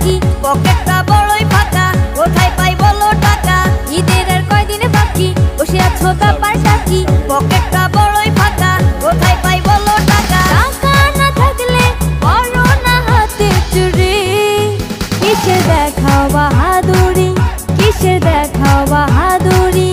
ডাকি পকেটটা বড়ই ফাঁকা কোথায় পাই বলো টাকা ঈদের আর কয়দিন বাকি বসে আছো ব্যাপার ডাকি পকেটটা বড়ই ফাঁকা কোথায় পাই বলো টাকা টাকা না থাকলে করো না হাতে চুরি কিসের দেখাও বাহাদুরি কিসের দেখাও বাহাদুরি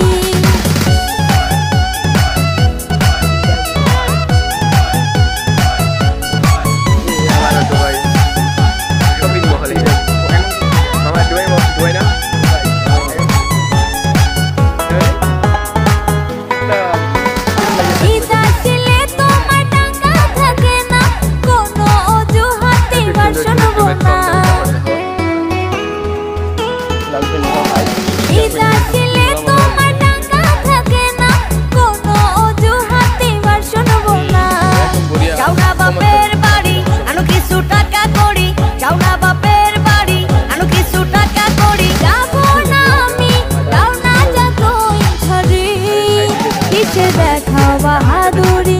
কিসের দেখাও বাহাদুরি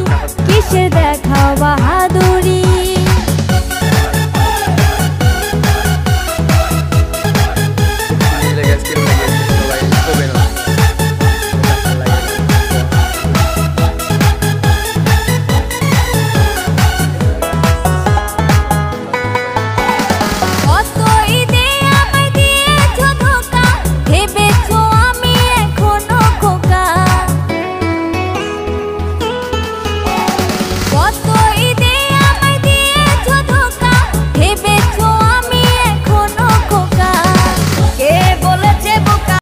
কিসের